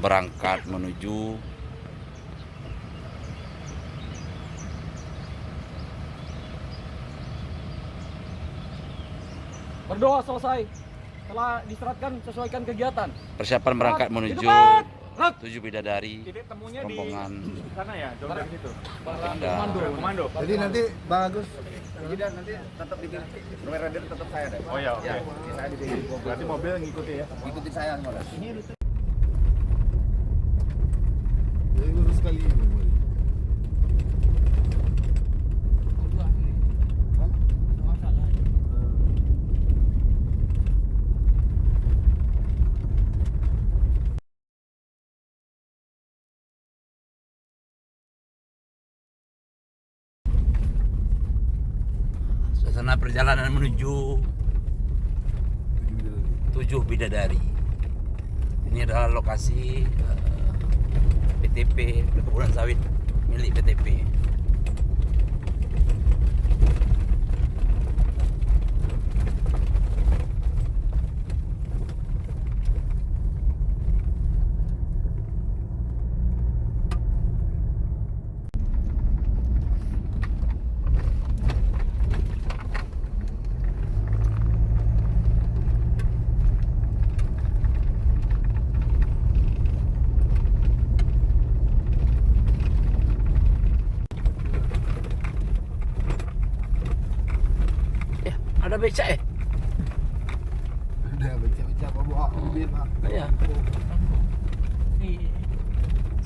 berangkat menuju berdoa selesai. Telah diseratkan, sesuaikan kegiatan. persiapan berangkat menuju Cepat! 7 bidadari Titik temunya di rombongan sana ya, jauh dari situ. ada Komando. Jadi nanti Bang Agus Jadi dan nanti tetap di nomor rider tetap saya deh. Oh ya, oke. Ya, saya di sini. Berarti mobil ngikuti ya. Ikutin saya semua. jadi lurus sekali ini. Mori. suasana perjalanan menuju 7 bidadari. Ini adalah lokasi PTP perkebunan sawit milik PTP. Ada becak Ada baca-baca apa bawa mobil Pak. ya?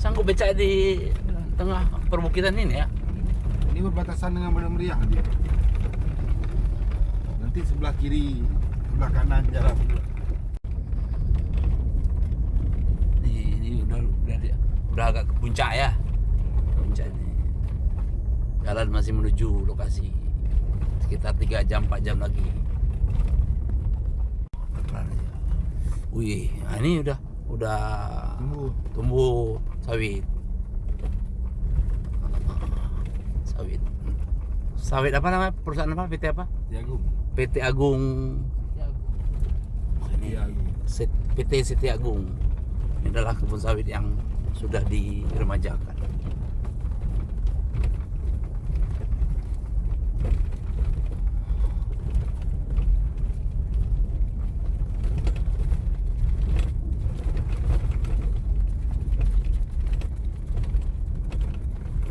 Sanggup becak di tengah perbukitan ini ya? Ini berbatasan dengan Bandar Meriah dia. Nanti sebelah kiri, sebelah kanan jalan. Ini udah agak ke puncak ya. Puncak ini. Jalan masih menuju lokasi. Sekitar 3 jam 4 jam lagi. Wih, nah ini udah tumbuh sawit. Sawit apa namanya? Perusahaan apa? PT apa? Jagung. PT Agung. Ini PT Siti Agung. Ini adalah kebun sawit yang sudah diremajakan.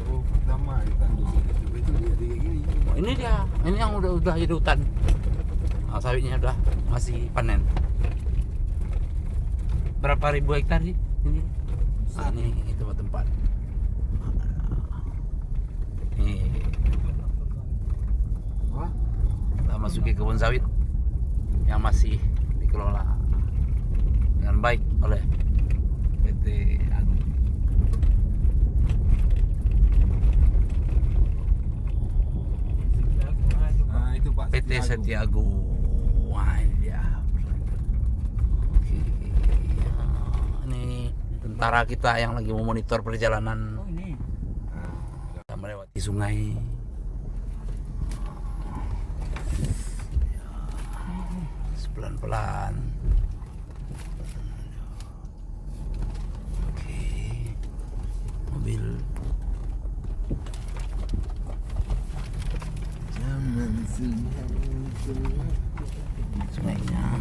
Oh, pertama kita itu dia gini. Oh, ini yang udah jadi hutan. Nah, sawitnya udah masih panen. Berapa ribu hektar sih ini? Nah, ini tempat. Ini Wah, kita masuki kebun sawit yang masih dikelola dengan baik oleh PT Agung. nah itu Pak. PT Siti Agung. Wah, ini dia. Oke. Ini tentara kita yang lagi memonitor perjalanan. Kita melewati sungai. Pelan-pelan. Oke. Mobil. Zaman Sungainya.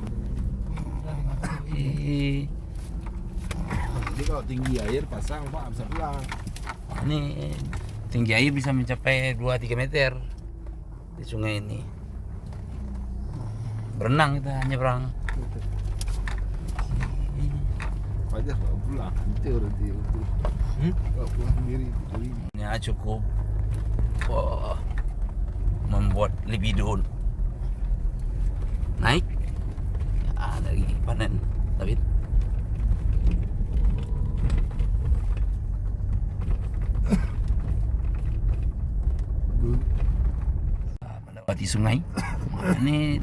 Jadi kalau tinggi air pasang Pak bisa pulang. Ini tinggi air bisa mencapai 2-3 meter di sungai ini. Berenang kita nyebrang. Fajar Pak pulang. Hancur dia itu. Kalau pulang sendiri itu. Ya cukup membuat libido naik. Dari panen sawit. Melewati sungai. Ini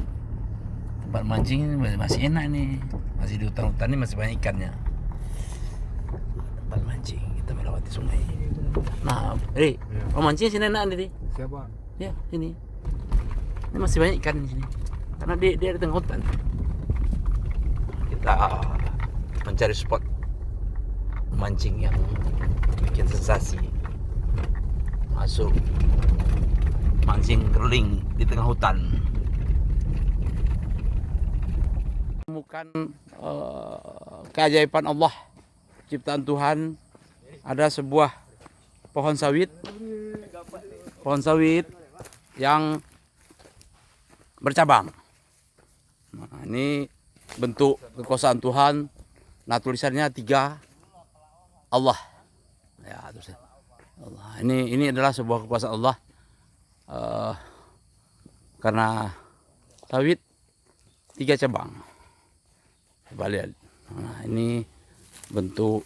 tempat mancing masih enak nih, masih di hutan-hutan ini masih banyak ikannya. Tempat mancing kita melewati sungai. Nah, oh mancing sini enak nih. Siapa? Ya, sini. Ini masih banyak ikan di sini. Karena dia di tengah hutan. Kita mencari spot mancing yang bikin sensasi. Masuk mancing keliling di tengah hutan. Temukan keajaiban Allah, ciptaan Tuhan. Ada sebuah pohon sawit yang bercabang. Nah, ini bentuk kekuasaan Tuhan. Nah, tulisannya 3 Allah. Ya, tulisan Allah. Ini adalah sebuah kekuasaan Allah. Karena sawit 3 cabang. Coba lihat. Nah, ini bentuk